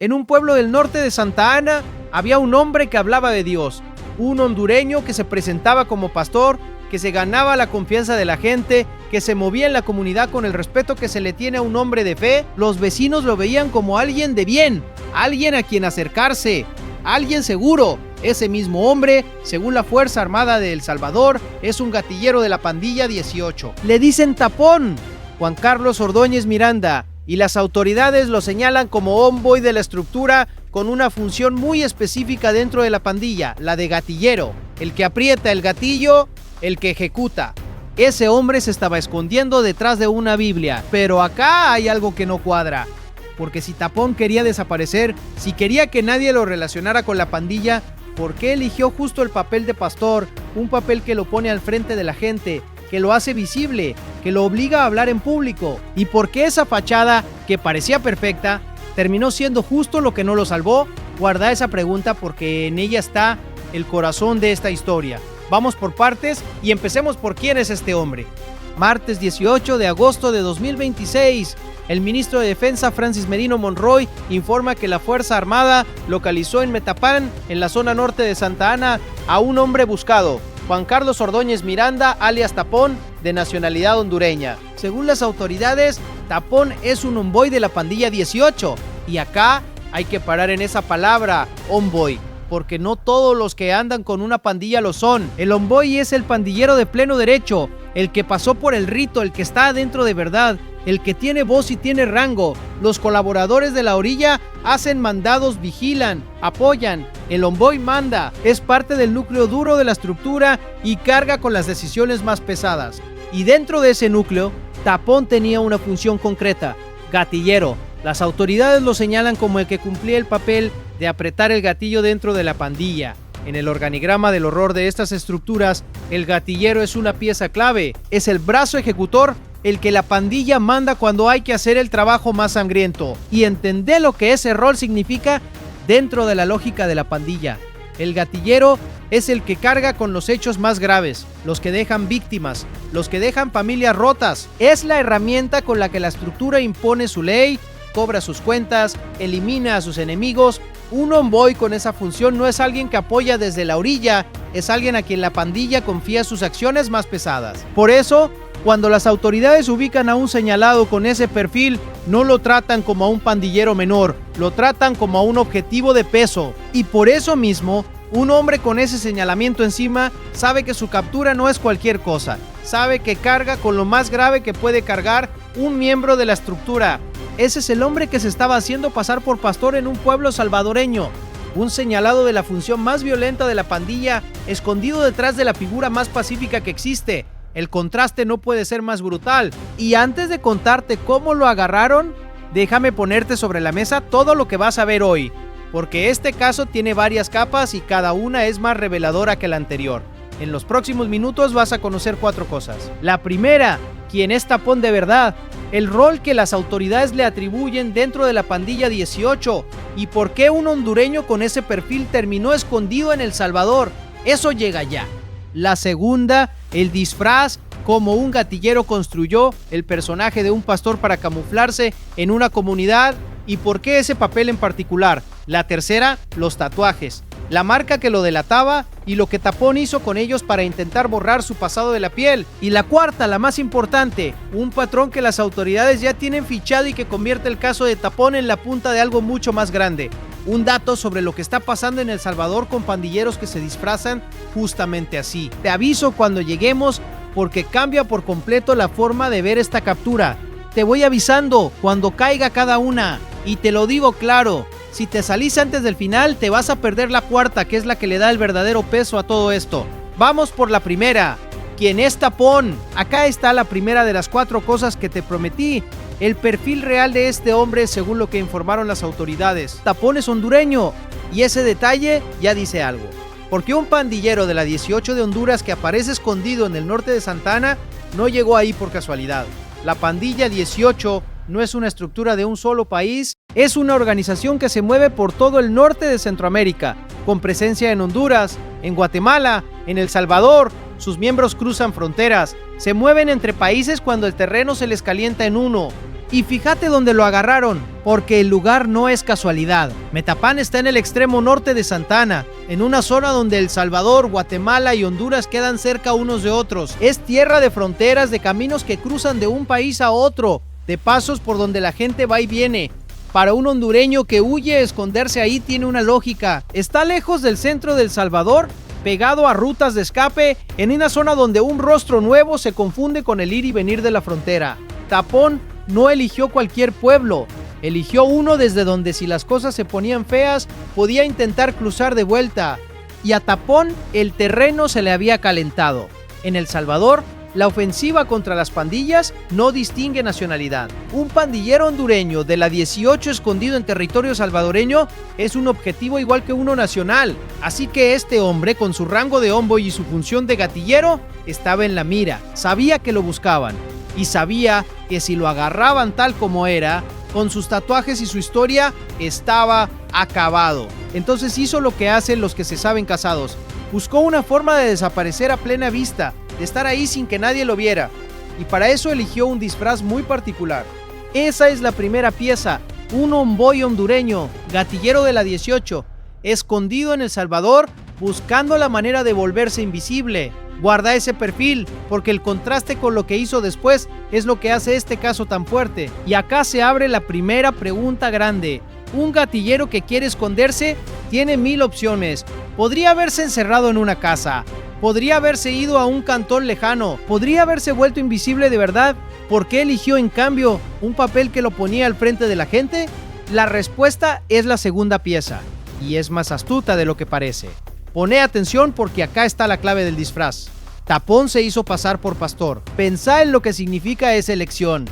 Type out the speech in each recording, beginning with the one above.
En un pueblo del norte de Santa Ana había un hombre que hablaba de Dios, un hondureño que se presentaba como pastor, que se ganaba la confianza de la gente, que se movía en la comunidad con el respeto que se le tiene a un hombre de fe. Los vecinos lo veían como alguien de bien, alguien a quien acercarse, alguien seguro. Ese mismo hombre, según la Fuerza Armada de El Salvador, es un gatillero de la pandilla 18. Le dicen Tapón, Juan Carlos Ordóñez Miranda, y las autoridades lo señalan como homeboy de la estructura con una función muy específica dentro de la pandilla, la de gatillero, el que aprieta el gatillo, el que ejecuta. Ese hombre se estaba escondiendo detrás de una Biblia, pero acá hay algo que no cuadra, porque si Tapón quería desaparecer, si quería que nadie lo relacionara con la pandilla, ¿por qué eligió justo el papel de pastor, un papel que lo pone al frente de la gente, que lo hace visible, que lo obliga a hablar en público? ¿Y por qué esa fachada, que parecía perfecta, terminó siendo justo lo que no lo salvó? Guarda esa pregunta porque en ella está el corazón de esta historia. Vamos por partes y empecemos por quién es este hombre. Martes 18 de agosto de 2026, el ministro de Defensa Francis Merino Monroy informa que la Fuerza Armada localizó en Metapán, en la zona norte de Santa Ana, a un hombre buscado, Juan Carlos Ordóñez Miranda, alias Tapón, de nacionalidad hondureña. Según las autoridades, Tapón es un homeboy de la pandilla 18, y acá hay que parar en esa palabra, homeboy, porque no todos los que andan con una pandilla lo son. El homeboy es el pandillero de pleno derecho, el que pasó por el rito, el que está adentro de verdad, el que tiene voz y tiene rango. Los colaboradores de la orilla hacen mandados, vigilan, apoyan. El homeboy manda, es parte del núcleo duro de la estructura y carga con las decisiones más pesadas. Y dentro de ese núcleo, Tapón tenía una función concreta, gatillero. Las autoridades lo señalan como el que cumplía el papel de apretar el gatillo dentro de la pandilla. En el organigrama del horror de estas estructuras, el gatillero es una pieza clave, es el brazo ejecutor, el que la pandilla manda cuando hay que hacer el trabajo más sangriento. Y entender lo que ese rol significa dentro de la lógica de la pandilla. El gatillero es el que carga con los hechos más graves, los que dejan víctimas, los que dejan familias rotas. Es la herramienta con la que la estructura impone su ley, cobra sus cuentas, elimina a sus enemigos. Un homeboy con esa función no es alguien que apoya desde la orilla, es alguien a quien la pandilla confía sus acciones más pesadas. Por eso, cuando las autoridades ubican a un señalado con ese perfil, no lo tratan como a un pandillero menor, lo tratan como a un objetivo de peso. Y por eso mismo, un hombre con ese señalamiento encima sabe que su captura no es cualquier cosa, sabe que carga con lo más grave que puede cargar un miembro de la estructura. Ese es el hombre que se estaba haciendo pasar por pastor en un pueblo salvadoreño, un señalado de la función más violenta de la pandilla, escondido detrás de la figura más pacífica que existe. El contraste no puede ser más brutal. Y antes de contarte cómo lo agarraron, déjame ponerte sobre la mesa todo lo que vas a ver hoy, porque este caso tiene varias capas y cada una es más reveladora que la anterior. En los próximos minutos vas a conocer 4 cosas. La primera, quién es Tapón de verdad, el rol que las autoridades le atribuyen dentro de la pandilla 18 y por qué un hondureño con ese perfil terminó escondido en El Salvador. Eso llega ya. La segunda, el disfraz, cómo un gatillero construyó el personaje de un pastor para camuflarse en una comunidad y por qué ese papel en particular. La tercera, los tatuajes, la marca que lo delataba y lo que Tapón hizo con ellos para intentar borrar su pasado de la piel. Y la cuarta, la más importante, un patrón que las autoridades ya tienen fichado y que convierte el caso de Tapón en la punta de algo mucho más grande. Un dato sobre lo que está pasando en El Salvador con pandilleros que se disfrazan justamente así. Te aviso cuando lleguemos porque cambia por completo la forma de ver esta captura. Te voy avisando cuando caiga cada una y te lo digo claro. Si te salís antes del final, te vas a perder la cuarta, que es la que le da el verdadero peso a todo esto. Vamos por la primera. ¿Quién es Tapón? Acá está la primera de las 4 cosas que te prometí. El perfil real de este hombre según lo que informaron las autoridades. Tapón es hondureño y ese detalle ya dice algo. Porque un pandillero de la 18 de Honduras que aparece escondido en el norte de Santa Ana no llegó ahí por casualidad. La pandilla 18 no es una estructura de un solo país, es una organización que se mueve por todo el norte de Centroamérica, con presencia en Honduras, en Guatemala, en El Salvador. Sus miembros cruzan fronteras, se mueven entre países cuando el terreno se les calienta en uno. Y fíjate dónde lo agarraron, porque el lugar no es casualidad. Metapán está en el extremo norte de Santa Ana, en una zona donde El Salvador, Guatemala y Honduras quedan cerca unos de otros. Es tierra de fronteras, de caminos que cruzan de un país a otro, de pasos por donde la gente va y viene. Para un hondureño que huye, esconderse ahí tiene una lógica. Está lejos del centro de El Salvador, pegado a rutas de escape, en una zona donde un rostro nuevo se confunde con el ir y venir de la frontera. Tapón no eligió cualquier pueblo, eligió uno desde donde, si las cosas se ponían feas, podía intentar cruzar de vuelta. Y a Tapón el terreno se le había calentado. En El Salvador, la ofensiva contra las pandillas no distingue nacionalidad. Un pandillero hondureño de la 18 escondido en territorio salvadoreño es un objetivo igual que uno nacional. Así que este hombre, con su rango de hombre y su función de gatillero, estaba en la mira. Sabía que lo buscaban y sabía que si lo agarraban tal como era, con sus tatuajes y su historia, estaba acabado. Entonces hizo lo que hacen los que se saben casados. Buscó una forma de desaparecer a plena vista, de estar ahí sin que nadie lo viera, y para eso eligió un disfraz muy particular. Esa es la primera pieza, un homeboy hondureño, gatillero de la 18, escondido en El Salvador, buscando la manera de volverse invisible. Guarda ese perfil, porque el contraste con lo que hizo después es lo que hace este caso tan fuerte. Y acá se abre la primera pregunta grande. Un gatillero que quiere esconderse tiene 1000 opciones. Podría haberse encerrado en una casa, podría haberse ido a un cantón lejano, podría haberse vuelto invisible de verdad. ¿Por qué eligió en cambio un papel que lo ponía al frente de la gente? La respuesta es la segunda pieza, y es más astuta de lo que parece. Poné atención porque acá está la clave del disfraz. Tapón se hizo pasar por pastor. Pensá en lo que significa esa elección.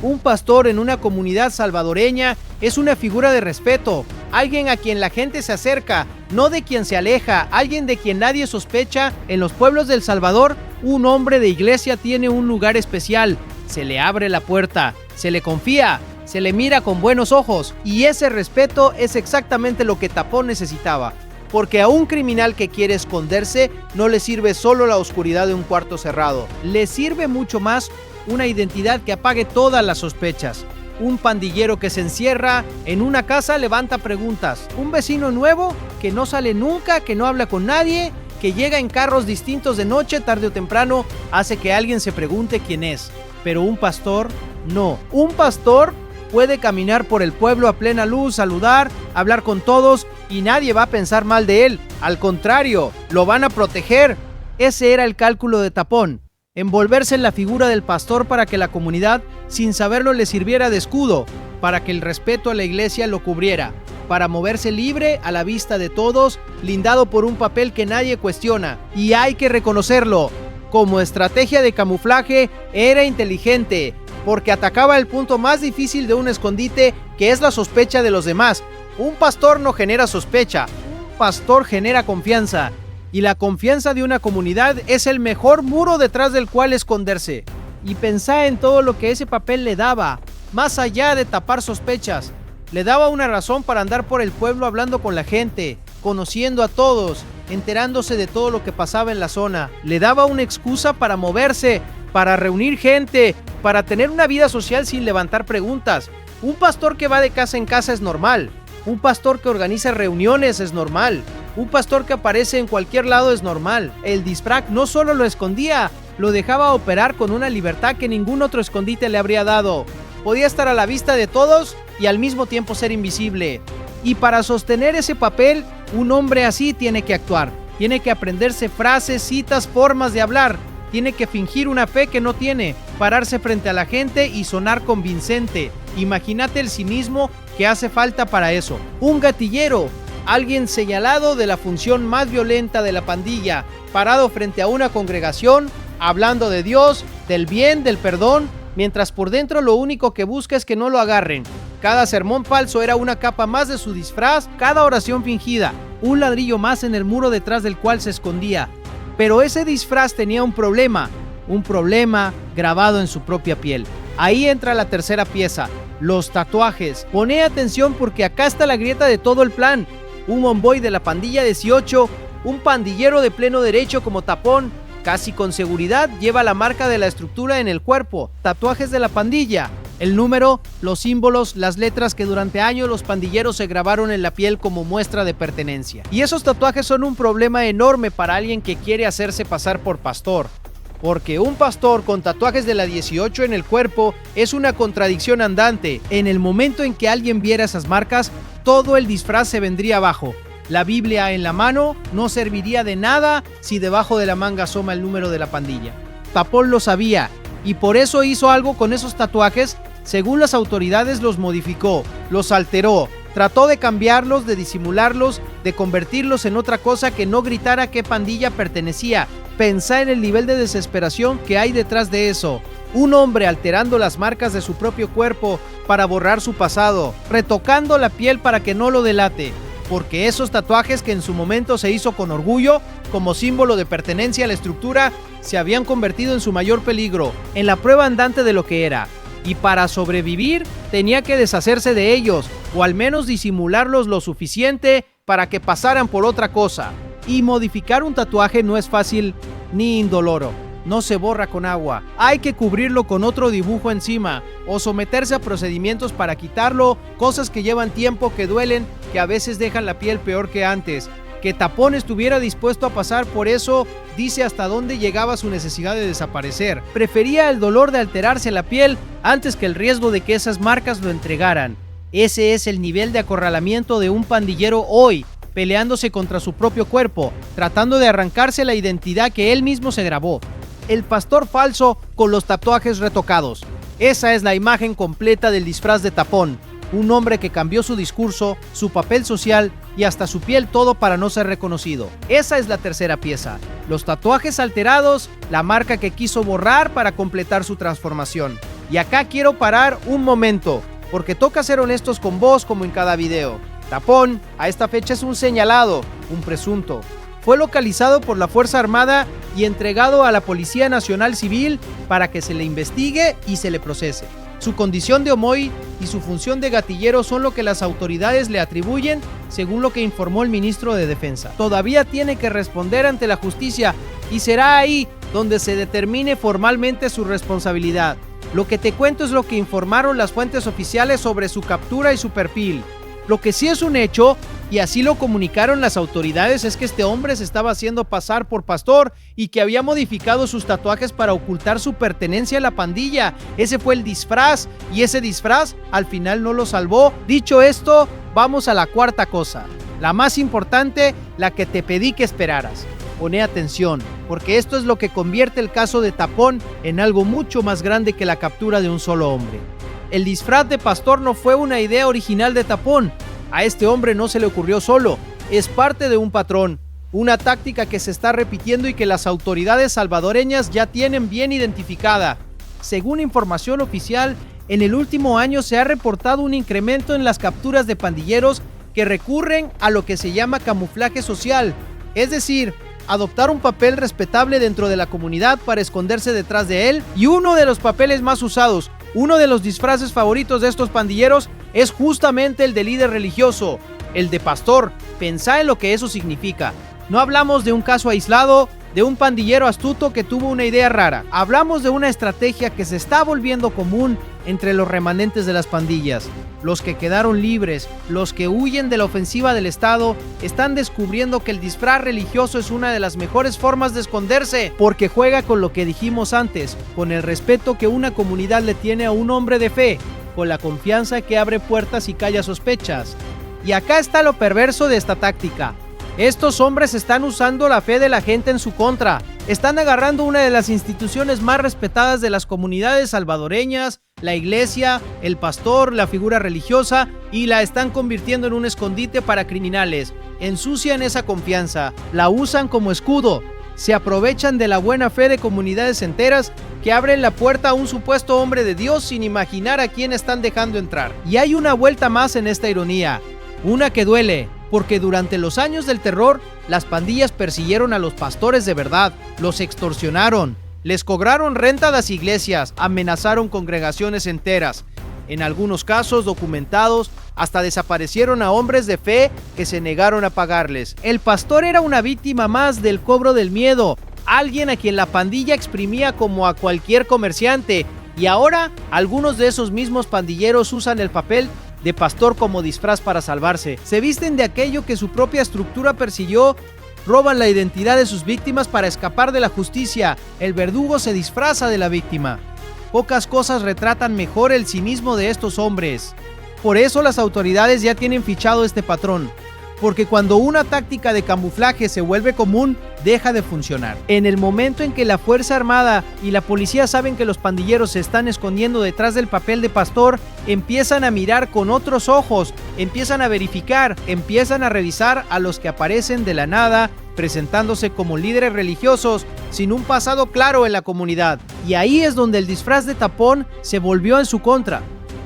Un pastor en una comunidad salvadoreña es una figura de respeto, alguien a quien la gente se acerca, no de quien se aleja, alguien de quien nadie sospecha. En los pueblos del Salvador, un hombre de iglesia tiene un lugar especial. Se le abre la puerta, se le confía, se le mira con buenos ojos, y ese respeto es exactamente lo que Tapón necesitaba. Porque a un criminal que quiere esconderse no le sirve solo la oscuridad de un cuarto cerrado, le sirve mucho más una identidad que apague todas las sospechas. Un pandillero que se encierra en una casa levanta preguntas. Un vecino nuevo que no sale nunca, que no habla con nadie, que llega en carros distintos de noche, tarde o temprano, hace que alguien se pregunte quién es. Pero un pastor, no. Un pastor puede caminar por el pueblo a plena luz, saludar, hablar con todos, y nadie va a pensar mal de él. Al contrario, lo van a proteger. Ese era el cálculo de Tapón. Envolverse en la figura del pastor para que la comunidad, sin saberlo, le sirviera de escudo, para que el respeto a la iglesia lo cubriera, para moverse libre a la vista de todos, blindado por un papel que nadie cuestiona. Y hay que reconocerlo, como estrategia de camuflaje era inteligente, porque atacaba el punto más difícil de un escondite, que es la sospecha de los demás. Un pastor no genera sospecha, un pastor genera confianza. Y la confianza de una comunidad es el mejor muro detrás del cual esconderse. Y pensá en todo lo que ese papel le daba, más allá de tapar sospechas. Le daba una razón para andar por el pueblo hablando con la gente, conociendo a todos, enterándose de todo lo que pasaba en la zona. Le daba una excusa para moverse, para reunir gente, para tener una vida social sin levantar preguntas. Un pastor que va de casa en casa es normal. Un pastor que organiza reuniones es normal. Un pastor que aparece en cualquier lado es normal. El disfraz no solo lo escondía, lo dejaba operar con una libertad que ningún otro escondite le habría dado. Podía estar a la vista de todos y al mismo tiempo ser invisible. Y para sostener ese papel, un hombre así tiene que actuar. Tiene que aprenderse frases, citas, formas de hablar. Tiene que fingir una fe que no tiene, pararse frente a la gente y sonar convincente. Imagínate el cinismo que hace falta para eso. Un gatillero, alguien señalado de la función más violenta de la pandilla, parado frente a una congregación, hablando de Dios, del bien, del perdón, mientras por dentro lo único que busca es que no lo agarren. Cada sermón falso era una capa más de su disfraz, cada oración fingida, un ladrillo más en el muro detrás del cual se escondía. Pero ese disfraz tenía un problema grabado en su propia piel. Ahí entra la tercera pieza, los tatuajes. Poné atención porque acá está la grieta de todo el plan. Un homeboy de la pandilla 18, un pandillero de pleno derecho como Tapón, casi con seguridad lleva la marca de la estructura en el cuerpo, tatuajes de la pandilla. El número, los símbolos, las letras que durante años los pandilleros se grabaron en la piel como muestra de pertenencia. Y esos tatuajes son un problema enorme para alguien que quiere hacerse pasar por pastor. Porque un pastor con tatuajes de la 18 en el cuerpo es una contradicción andante. En el momento en que alguien viera esas marcas, todo el disfraz se vendría abajo. La Biblia en la mano no serviría de nada si debajo de la manga asoma el número de la pandilla. Tapón lo sabía y por eso hizo algo con esos tatuajes. Según las autoridades, los modificó, los alteró, trató de cambiarlos, de disimularlos, de convertirlos en otra cosa que no gritara a qué pandilla pertenecía. Pensá en el nivel de desesperación que hay detrás de eso. Un hombre alterando las marcas de su propio cuerpo para borrar su pasado, retocando la piel para que no lo delate. Porque esos tatuajes que en su momento se hizo con orgullo, como símbolo de pertenencia a la estructura, se habían convertido en su mayor peligro, en la prueba andante de lo que era. Y para sobrevivir, tenía que deshacerse de ellos, o al menos disimularlos lo suficiente para que pasaran por otra cosa. Y modificar un tatuaje no es fácil ni indoloro. No se borra con agua. Hay que cubrirlo con otro dibujo encima, o someterse a procedimientos para quitarlo, cosas que llevan tiempo, que duelen, que a veces dejan la piel peor que antes. Que Tapón estuviera dispuesto a pasar por eso dice hasta dónde llegaba su necesidad de desaparecer. Prefería el dolor de alterarse la piel antes que el riesgo de que esas marcas lo entregaran. Ese es el nivel de acorralamiento de un pandillero hoy, peleándose contra su propio cuerpo, tratando de arrancarse la identidad que él mismo se grabó. El pastor falso con los tatuajes retocados. Esa es la imagen completa del disfraz de Tapón. Un hombre que cambió su discurso, su papel social y hasta su piel, todo para no ser reconocido. Esa es la tercera pieza. Los tatuajes alterados, la marca que quiso borrar para completar su transformación. Y acá quiero parar un momento, porque toca ser honestos con vos como en cada video. Tapón, a esta fecha es un señalado, un presunto. Fue localizado por la Fuerza Armada y entregado a la Policía Nacional Civil para que se le investigue y se le procese. Su condición de homoid y su función de gatillero son lo que las autoridades le atribuyen, según lo que informó el ministro de Defensa. Todavía tiene que responder ante la justicia y será ahí donde se determine formalmente su responsabilidad. Lo que te cuento es lo que informaron las fuentes oficiales sobre su captura y su perfil. Lo que sí es un hecho, y así lo comunicaron las autoridades, es que este hombre se estaba haciendo pasar por pastor y que había modificado sus tatuajes para ocultar su pertenencia a la pandilla. Ese fue el disfraz, y ese disfraz al final no lo salvó. Dicho esto, vamos a la cuarta cosa, la más importante, la que te pedí que esperaras. Poné atención, porque esto es lo que convierte el caso de Tapón en algo mucho más grande que la captura de un solo hombre. El disfraz de pastor no fue una idea original de Tapón. A este hombre no se le ocurrió solo. Es parte de un patrón, una táctica que se está repitiendo y que las autoridades salvadoreñas ya tienen bien identificada. Según información oficial, en el último año se ha reportado un incremento en las capturas de pandilleros que recurren a lo que se llama camuflaje social, es decir, adoptar un papel respetable dentro de la comunidad para esconderse detrás de él. Y uno de los papeles más usados, uno de los disfraces favoritos de estos pandilleros es justamente el de líder religioso, el de pastor. Pensá en lo que eso significa. No hablamos de un caso aislado, de un pandillero astuto que tuvo una idea rara. Hablamos de una estrategia que se está volviendo común entre los remanentes de las pandillas. Los que quedaron libres, los que huyen de la ofensiva del Estado, están descubriendo que el disfraz religioso es una de las mejores formas de esconderse, porque juega con lo que dijimos antes, con el respeto que una comunidad le tiene a un hombre de fe, con la confianza que abre puertas y calla sospechas. Y acá está lo perverso de esta táctica. Estos hombres están usando la fe de la gente en su contra. Están agarrando una de las instituciones más respetadas de las comunidades salvadoreñas, la iglesia, el pastor, la figura religiosa, y la están convirtiendo en un escondite para criminales. Ensucian esa confianza, la usan como escudo. Se aprovechan de la buena fe de comunidades enteras que abren la puerta a un supuesto hombre de Dios sin imaginar a quién están dejando entrar. Y hay una vuelta más en esta ironía, una que duele, porque durante los años del terror, las pandillas persiguieron a los pastores de verdad, los extorsionaron, les cobraron renta a las iglesias, amenazaron congregaciones enteras. En algunos casos documentados, hasta desaparecieron a hombres de fe que se negaron a pagarles. El pastor era una víctima más del cobro del miedo, alguien a quien la pandilla exprimía como a cualquier comerciante, Y ahora, algunos de esos mismos pandilleros usan el papel de pastor como disfraz para salvarse. Se visten de aquello que su propia estructura persiguió, roban la identidad de sus víctimas para escapar de la justicia. El verdugo se disfraza de la víctima. Pocas cosas retratan mejor el cinismo de estos hombres. Por eso las autoridades ya tienen fichado este patrón, porque cuando una táctica de camuflaje se vuelve común, deja de funcionar. En el momento en que la Fuerza Armada y la policía saben que los pandilleros se están escondiendo detrás del papel de pastor, empiezan a mirar con otros ojos, empiezan a verificar, empiezan a revisar a los que aparecen de la nada, presentándose como líderes religiosos sin un pasado claro en la comunidad. Y ahí es donde el disfraz de tapón se volvió en su contra,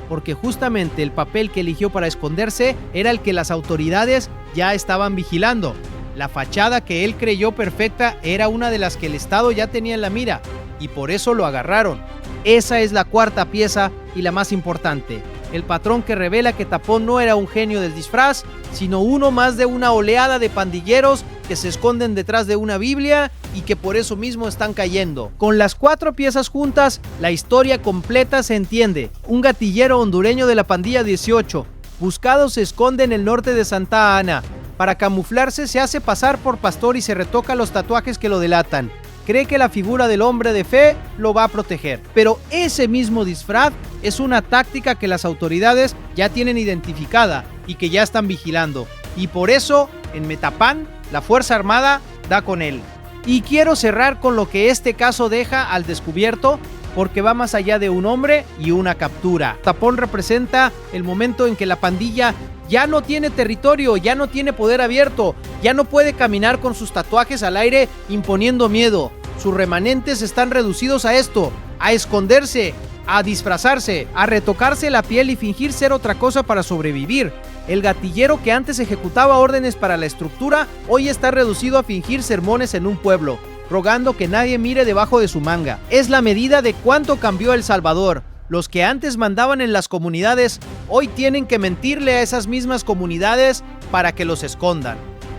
porque justamente el papel que eligió para esconderse era el que las autoridades ya estaban vigilando. La fachada que él creyó perfecta era una de las que el Estado ya tenía en la mira, y por eso lo agarraron. Esa es la cuarta pieza y la más importante. El patrón que revela que Tapón no era un genio del disfraz, sino uno más de una oleada de pandilleros que se esconden detrás de una Biblia y que por eso mismo están cayendo. Con las 4 piezas juntas, la historia completa se entiende. Un gatillero hondureño de la pandilla 18, buscado, se esconde en el norte de Santa Ana. Para camuflarse se hace pasar por pastor y se retoca los tatuajes que lo delatan. Cree que la figura del hombre de fe lo va a proteger. Pero ese mismo disfraz es una táctica que las autoridades ya tienen identificada y que ya están vigilando. Y por eso, en Metapán, la Fuerza Armada da con él. Y quiero cerrar con lo que este caso deja al descubierto, porque va más allá de un hombre y una captura. Tapón representa el momento en que la pandilla ya no tiene territorio, ya no tiene poder abierto, ya no puede caminar con sus tatuajes al aire imponiendo miedo. Sus remanentes están reducidos a esto, a esconderse, a disfrazarse, a retocarse la piel y fingir ser otra cosa para sobrevivir. El gatillero que antes ejecutaba órdenes para la estructura, hoy está reducido a fingir sermones en un pueblo, rogando que nadie mire debajo de su manga. Es la medida de cuánto cambió El Salvador. Los que antes mandaban en las comunidades, hoy tienen que mentirle a esas mismas comunidades para que los escondan.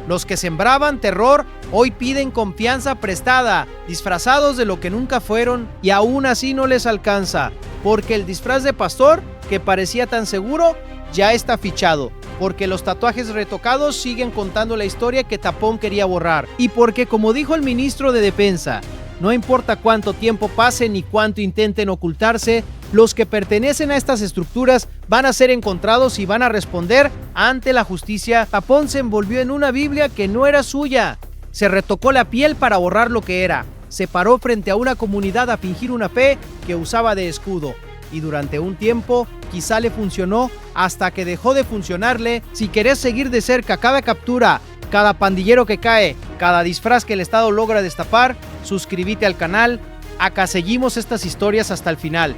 Los que sembraban terror, hoy piden confianza prestada, disfrazados de lo que nunca fueron, y aún así no les alcanza, porque el disfraz de pastor, que parecía tan seguro, ya está fichado, porque los tatuajes retocados siguen contando la historia que Tapón quería borrar, y porque, como dijo el ministro de Defensa, no importa cuánto tiempo pase ni cuánto intenten ocultarse, los que pertenecen a estas estructuras van a ser encontrados y van a responder ante la justicia. Tapón se envolvió en una Biblia que no era suya, se retocó la piel para borrar lo que era, se paró frente a una comunidad a fingir una fe que usaba de escudo, y durante un tiempo quizá le funcionó hasta que dejó de funcionarle. Si querés seguir de cerca cada captura, cada pandillero que cae, cada disfraz que el Estado logra destapar, suscríbete al canal. Acá seguimos estas historias hasta el final.